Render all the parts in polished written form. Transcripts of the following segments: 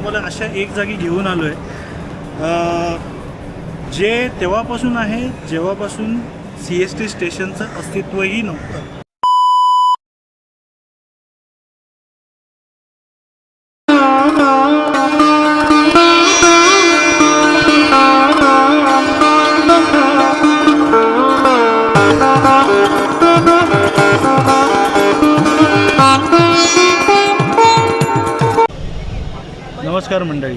तुम्हाला अशा एक जागी घेऊन आलो आहे जे तेव्हापासून आहे जेव्हापासून CST स्टेशनचं अस्तित्वही नव्हतं. नमस्कार मंडळी.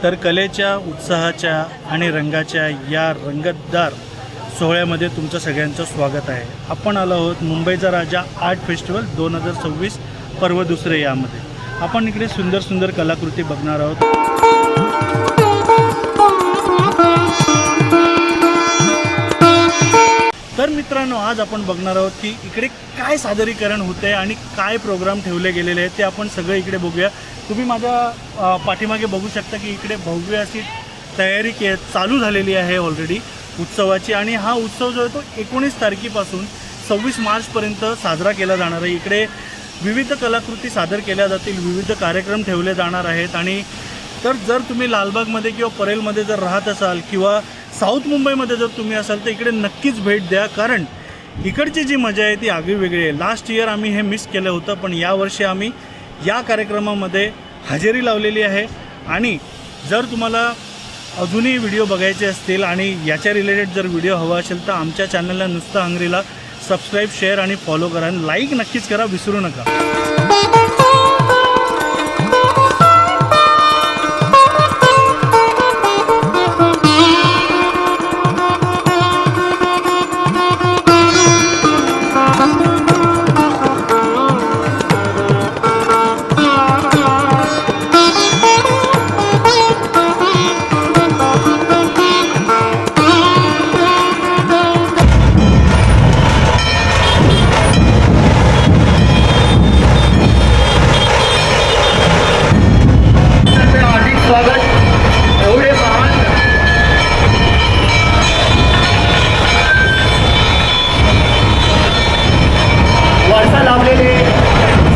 तर कलेच्या, उत्साहाच्या आणि रंगाच्या या रंगतदार सोहळ्यामध्ये तुमचं सगळ्यांचं स्वागत आहे. आपण आलो आहोत मुंबईचा राजा आर्ट फेस्टिवल 2026 पर्व दुसरे. यामध्ये आपण इकडे सुंदर सुंदर कलाकृती बघणार आहोत. तर मित्रांनो, आज आपण बघणार आहोत की इकडे काय सादरीकरण होते आणि काय प्रोग्राम ठेवले गेलेले आहेत ते आपण सगळं इकडे बघूया. तुम्ही माझ्या पाठीमागे बघू शकता की इकडे भव्य अशी तयारी चालू झालेली आहे ऑलरेडी उत्सवाची. आणि हा उत्सव जो आहे तो 19 तारखेपासून 26 मार्चपर्यंत साजरा केला जाणार आहे. इकडे विविध कलाकृती सादर केल्या जातील, विविध कार्यक्रम ठेवले जाणार आहेत. आणि तर जर तुम्ही लालबागमध्ये किंवा परेलमध्ये जर राहत असाल किंवा साऊथ मुंबईमध्ये जर तुम्ही असाल तर इकडे नक्कीच भेट द्या, कारण इकडची जी मजा आहे ती आगळी वेगळी आहे. लास्ट इयर आम्ही हे मिस केलं होतं, पण यावर्षी आम्ही या कार्यक्रमामध्ये हजेरी लावलेली आहे. आणि जर तुम्हाला अजूनही व्हिडिओ बघायचे असतील आणि याच्या रिलेटेड जर व्हिडिओ हवा असेल तर आमच्या चॅनलला नुसतं हंगरीला सबस्क्राईब, शेअर आणि फॉलो करा आणि लाईक नक्कीच करा, विसरू नका.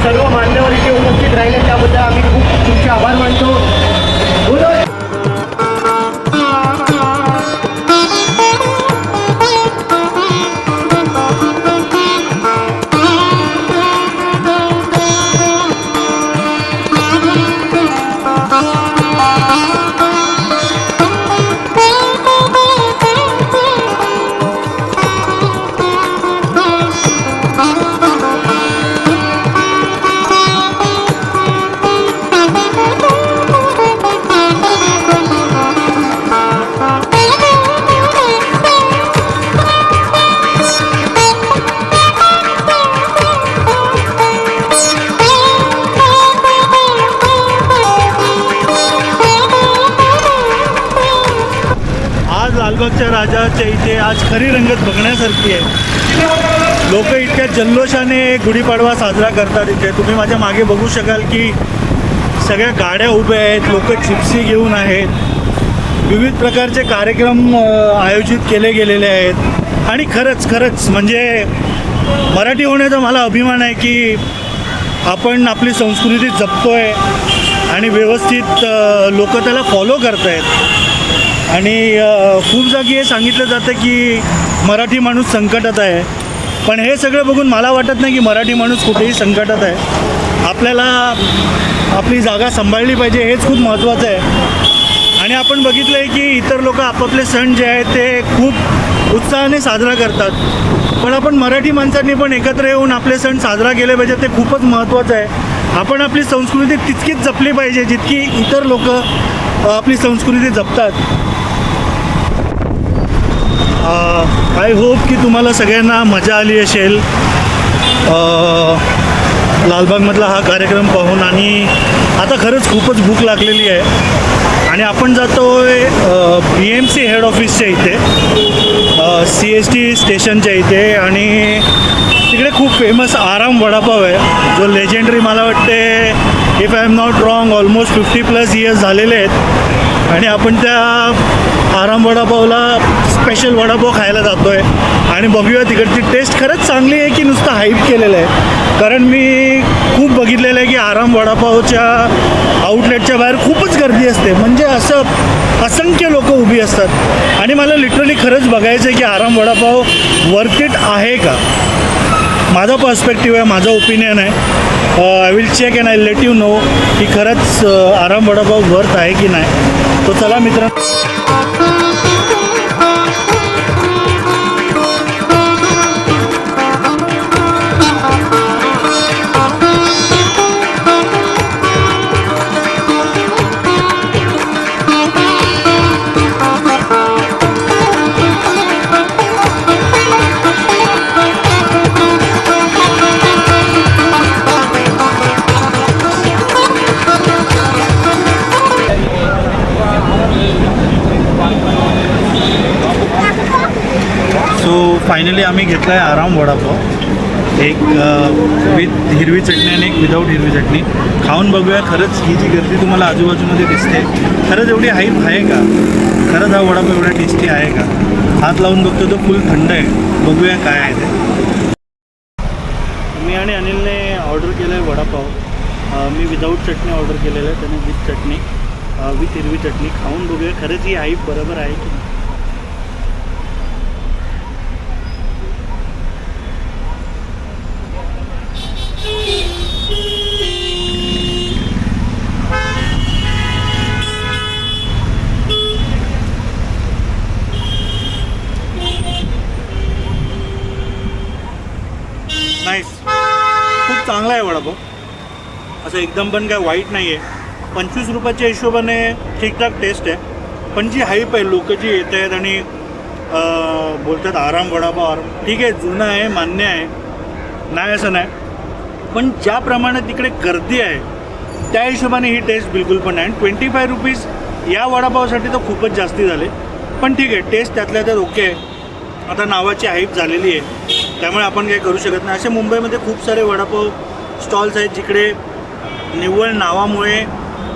सर्व मान्यवर इथे उपस्थित राहिले त्याबद्दल आम्ही खूप तुमचे आभार मानतो. लालबागच्या राजाच्या इथे आज खरी रंगत बघण्यासारखी आहे. लोक इतक्या जल्लोषाने गुढीपाडवा साजरा करतात. इथे तुम्ही माझ्या मागे बघू शकाल की सगळ्या गाड्या उभ्या आहेत, लोक जिप्सी घेऊन आहेत, विविध प्रकारचे कार्यक्रम आयोजित केले गेलेले आहेत. आणि खरंच म्हणजे मराठी होण्याचा मला अभिमान आहे की आपण आपली संस्कृती जपतोय आणि व्यवस्थित लोक त्याला फॉलो करत आहेत. आणि खूप जागी हे सांगितलं जातं की मराठी माणूस संकटात आहे, पण हे सगळं बघून मला वाटत नाही की मराठी माणूस कुठेही संकटात आहे. आपल्याला आपली जागा सांभाळली पाहिजे, हेच खूप महत्त्वाचं आहे. आणि आपण बघितलं आहे की इतर लोक आपापले सण जे आहेत ते खूप उत्साहाने साजरा करतात, पण आपण मराठी माणसांनी पण एकत्र येऊन आपले सण साजरा केले पाहिजे, ते खूपच महत्त्वाचं आहे. आपण आपली संस्कृती तितकीच जपली पाहिजे जितकी इतर लोक आपली संस्कृती जपतात. आय होप की तुम्हाला सगळ्यांना मजा आली असेल लालबागमधला हा कार्यक्रम पाहून. आणि आता खरंच खूपच भूक लागलेली आहे आणि आपण जातो आहे BMC हेड ऑफिसच्या इथे, CST स्टेशनच्या इथे. आणि तिकडे खूप फेमस आराम वडापाव आहे जो लेजेंडरी, मला वाटते if I am not wrong almost 50+ years झालेले आहेत. आणि आपण त्या आराम वडापावला स्पेशल वडापाव खायला जातो आहे आणि बघूया तिकडची टेस्ट खरंच चांगली आहे की नुसतं हाईप केलेलं आहे. कारण मी खूप बघितलेलं आहे की आराम वडापावच्या आउटलेटच्या बाहेर खूपच गर्दी असते, म्हणजे असं असंख्य लोक उभी असतात आणि मला लिटरली खरंच बघायचं आहे की आराम वडापाव वर्थ इट आहे का. माझा पर्स्पेक्टिव्ह आहे, माझा ओपिनियन आहे. I will check and I let you know की खरंच आराम वडापाव वर्थ आहे की नाही. तो चला मित्रांनो. फायनली आम्ही घेतला आहे आराम वडापाव, एक विथ हिरवी चटणी आणि एक विदाऊट हिरवी चटणी. खाऊन बघूया खरंच ही जी गर्दी तुम्हाला आजूबाजूमध्ये दिसते खरंच एवढी हाईप आहे का, खरंच हा वडापाव एवढा टेस्टी आहे का. हात लावून बघतो तो फुल थंड आहे, बघूया काय आहे ते. मी आणि अनिलने ऑर्डर केलं आहे वडापाव. मी विदाऊट चटणी ऑर्डर केलेलं आहे, त्याने विथ चटणी विथ हिरवी चटणी. खाऊन बघूया खरंच ही हाईप बरोबर आहे की नाही. नाईस, खूप चांगला आहे वडापाव. असं एकदम पण काय वाईट नाही आहे. 25 रुपयाच्या हिशोबाने ठीकठाक टेस्ट आहे. पण जी हाईप आहे, लोक जी येत आहेत आणि बोलतात आराम वडापाव आराम, ठीक आहे, जुनं आहे, मान्य आहे, नाही असं नाही. पण ज्याप्रमाणे तिकडे गर्दी आहे त्या हिशोबाने ही टेस्ट बिलकुल पण नाही. 25 रुपीज या वडापावसाठी तर खूपच जास्ती झाले. पण ठीक आहे, टेस्ट त्यातल्या त्यात ओके आहे. आता नावाची हाईप झालेली आहे त्यामुळे आपण काही करू शकत नाही. असे मुंबईमध्ये खूप सारे वडापाव स्टॉल्स आहेत जिकडे निव्वळ नावामुळे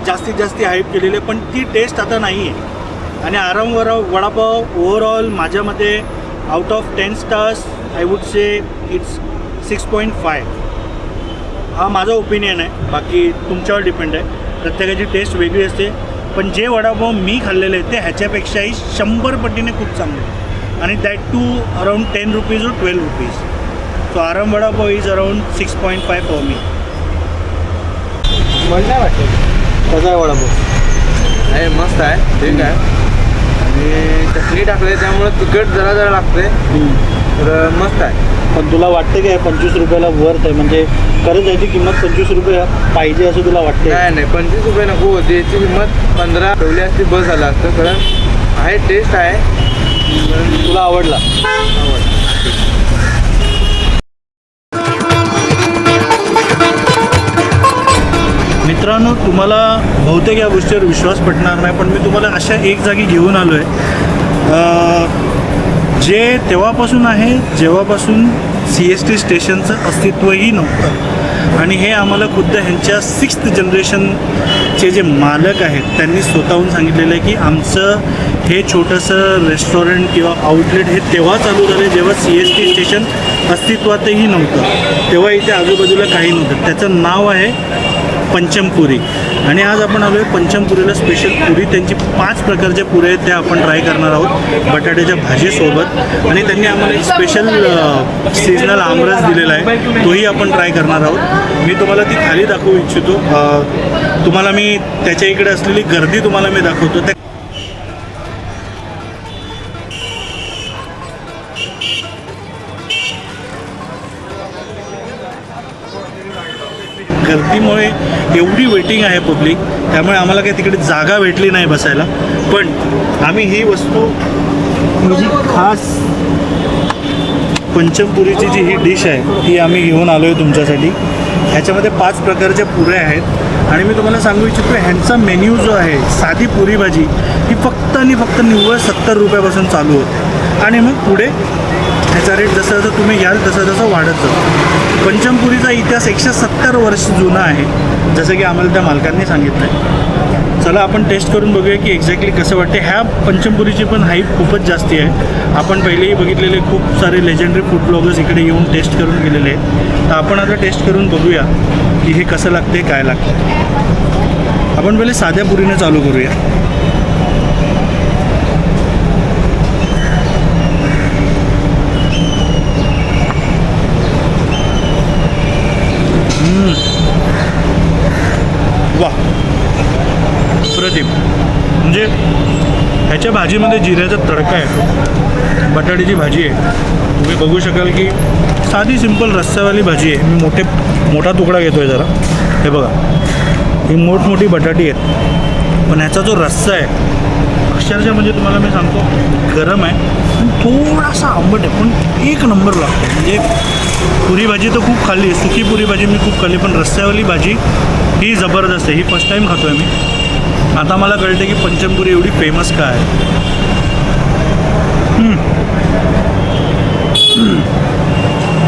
जास्तीत जास्त हाईप केलेली आहे, पण ती टेस्ट आता नाही आहे. आणि आराम वडापाव ओव्हरऑल माझ्या मते out of 10 stars I would say it's 6.5. हा माझा ओपिनियन आहे, बाकी तुमच्यावर डिपेंड आहे. प्रत्येकाची टेस्ट वेगळी असते. पण जे वडापाव मी खाल्लेले आहेत ते ह्याच्यापेक्षाही 100 पटीने खूप चांगले, आणि that too around 10 rupees or 12 rupees. So आराम vada pav is around 6.5 for me. मला नाही वाटतं कसा आहे वडापाव? आहे, मस्त आहे, ठीक आहे. आणि चटणी टाकले त्यामुळे तिखट जरा जरा लागते, तर मस्त आहे. पण तुला वाटतं की 25 रुपयाला वर्थ आहे, म्हणजे खरंच याची किंमत 25 रुपये पाहिजे असं तुला वाटतं? नाही नाही, 25 रुपये नको होती, याची किंमत 15 ठेवली असती बस झालं असतं. कारण आहे, टेस्ट आहे, तुला आवडला? मित्रांनो, तुम्हाला बहुतेक या गोष्टीवर विश्वास पटणार नाही, पण मी तुम्हाला अशा एक जागी घेऊन आलो आहे जे तेव्हापासून आहे जेव्हापासून CST स्टेशनचं अस्तित्वही नव्हतं. आणि हे आम्हाला खुद्द ह्यांच्या 6th जनरेशनचे जे मालक आहेत त्यांनी स्वतःहून सांगितलेलं आहे की आमचं हे छोटंसं रेस्टॉरंट किंवा आउटलेट हे तेव्हा चालू झालं जेव्हा CST स्टेशन अस्तित्वातही नव्हतं. तेव्हा इथे आजूबाजूला काही नव्हतं. त्याचं नाव आहे पंचमपुरी. आणि आज आपण आलो आहे पंचमपुरीला. स्पेशल पुरी त्यांची 5 प्रकारच्या पुऱ्या आहेत त्या आपण ट्राय करणार आहोत बटाट्याच्या भाजीसोबत. आणि त्यांनी आम्हाला एक स्पेशल सीजनल आमरस दिलेला आहे, तोही आपण ट्राय करणार आहोत. मी तुम्हाला ती थाली दाखवू इच्छितो. तुम्हाला मी त्याच्या इकडे असलेली गर्दी तुम्हाला मी दाखवतो. त्या गर्दीमुळे एवढी वेटिंग आहे पब्लिक, त्यामुळे आम्हाला काही तिकडे जागा भेटली नाही बसायला. पण आम्ही ही वस्तू, ही जी खास पंचमपुरीची जी ही डिश आहे ती आम्ही घेऊन आलो आहे तुमच्यासाठी. ह्याच्यामध्ये 5 प्रकारच्या पुऱ्या आहेत. आणि मी तुम्हाला सांगू इच्छितो ह्यांचा मेन्यू जो आहे, साधी पुरी भाजी ही फक्त आणि फक्त निव्वळ 70 रुपयापासून चालू होते. आणि मग पुढे ह्याचा रेट जसं जसं तुम्ही घ्याल तसं तसं वाढत जातो. पंचमपुरीचा इतिहास 170 वर्ष जुना आहे, जसं की आम्हाला त्या मालकांनी सांगितलं आहे. चला आपण टेस्ट करून बघूया की एक्झॅक्टली कसं वाटते. ह्या पंचमपुरीची पण हाईप खूपच जास्ती आहे. आपण पहिलेही बघितलेले खूप सारे लेजेंडरी फूड ब्लॉगर्स इकडे येऊन टेस्ट करून गेलेले आहेत. तर आपण आता टेस्ट करून बघूया की हे कसं लागते, काय लागतं. आपण पहिले साध्या पुरीने चालू करूया. वा, अप्रतिम. म्हणजे ह्याच्या भाजीमध्ये जिऱ्याचा तडका आहे, बटाट्याची भाजी आहे. तुम्ही बघू शकाल की साधी सिंपल रस्स्यावाली भाजी आहे. मी मोठा तुकडा घेतो आहे जरा. हे बघा, ही मोठमोठी बटाटी आहेत, पण ह्याचा जो रस्सा आहे अक्षरशः म्हणजे तुम्हाला मी सांगतो गरम आहे पण थोडासा आंबट आहे, पण एक नंबर लागतो. म्हणजे पुरी भाजी तर खूप खाल्ली आहे, सुकी पुरी भाजी मी खूप खाल्ली, पण रस्स्यावाली भाजी ही जबरदस्त आहे. ही फर्स्ट टाईम खातो आहे मी. आता मला कळते की पंचमपुरी एवढी फेमस का आहे.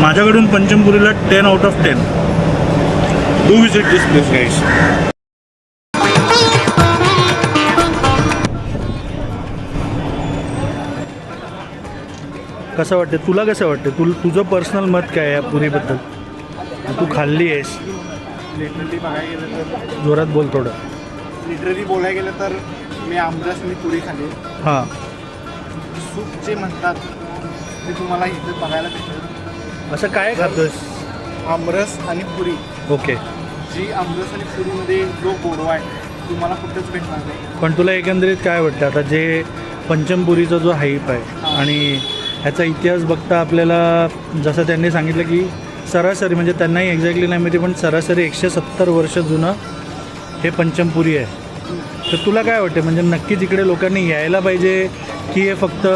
माझ्याकडून पंचमपुरीला 10 out of 10. Do visit this place guys. कसं वाटते तुला, कसं वाटते तुझं पर्सनल मत काय आहे या पुरीबद्दल? तू खाल्ली आहेस. लिटरली बघायला गेलं तर जोरात बोल थोडं. लिटरली बोलायला गेलं तर मी आमरस आणि पुरी खाल्ली. हां, सूप जे म्हणतात ते तुम्हाला इथे बघायला भेटेल. असं काय खातोस? आमरस आणि पुरी. ओके. जी आमरस आणि पुरीमध्ये जो गोडवा आहे तुम्हाला कुठेच भेटणार नाही. पण तुला एकंदरीत काय वाटतं आता जे पंचमपुरीचा जो हाईप आहे आणि ह्याचा इतिहास बघता आपल्याला जसं त्यांनी सांगितलं की सरासरी, म्हणजे त्यांनाही एक्झॅक्टली नाही माहिती, पण सरासरी 170 वर्ष जुनं हे पंचमपुरी आहे. तर तुला काय वाटते, म्हणजे नक्कीच इकडे लोकांनी यायला पाहिजे की हे फक्त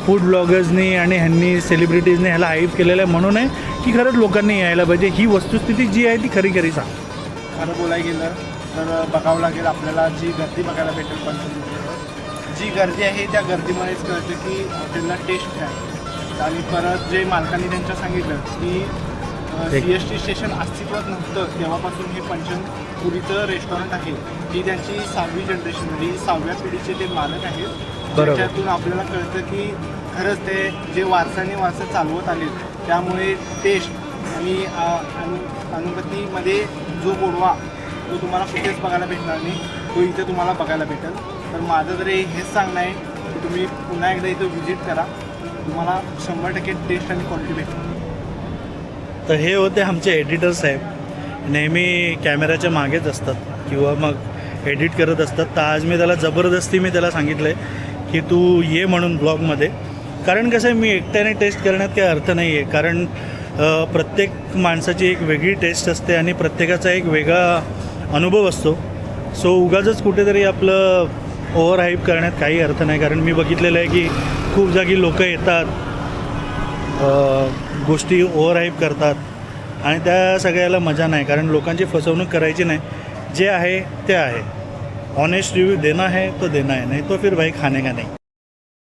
फूड ब्लॉगर्सनी आणि ह्यांनी सेलिब्रिटीजने ह्याला हाईप केलेलं आहे म्हणून आहे, की खरंच लोकांनी यायला पाहिजे? ही वस्तुस्थिती जी आहे ती खरी खरी सांग. खरं बोलायला गेलं तर बघावं लागेल आपल्याला. जी गर्दी बघायला भेटेल पंचमपुरीवर, जी गर्दी आहे त्या गर्दीमुळेच कळतं की हॉटेलला टेस्ट आहे. आणि परत जे मालकांनी त्यांच्या सांगितलं की CST स्टेशन अस्तित्वात नव्हतं तेव्हापासून हे पंचमपुरीचं रेस्टॉरंट आहे. ही त्यांची 6वी जनरेशन, म्हणजे 6व्या पिढीचे ते मालक आहेत. बरोबर. त्यातून आपल्याला कळतं की खरंच ते जे वारसा चालवत आले, त्यामुळे टेस्ट आणि अनुभूतीमध्ये जो गोडवा तो तुम्हाला कुठेच बघायला भेटणार नाही, तो इथे तुम्हाला बघायला भेटेल. तर माझं तरी हेच सांगणं आहे की तुम्ही पुन्हा एकदा इथं व्हिजिट करा, तुम्हाला 100% टेस्ट आणि क्वालिटी भेटेल. तर हे होते आमचे एडिटर साहेब. नेहमी कॅमेऱ्याच्या मागेच असतात किंवा मग एडिट करत असतात. तर आज मी त्याला सांगितलं आहे की तू ये म्हणून ब्लॉगमध्ये. कारण कसं आहे, मी एकट्याने टेस्ट करण्यात काही अर्थ नाही आहे. कारण प्रत्येक माणसाची एक वेगळी टेस्ट असते आणि प्रत्येकाचा एक वेगळा अनुभव असतो. सो उगाचच कुठेतरी आपलं ओव्हर हाईप करण्यात काही अर्थ नाही. कारण मी बघितलेलं आहे की खूप जागी लोक येतात, गोष्टी ओव्हर हाईप करतात आणि त्या सगळ्याला मजा नाही. कारण लोकांची फसवणूक करायची नाही. जे आहे ते आहे. ऑनेस्ट रिव्ह्यू देना है तो देना है, नहीं तो फिर भाई खाने का नहीं.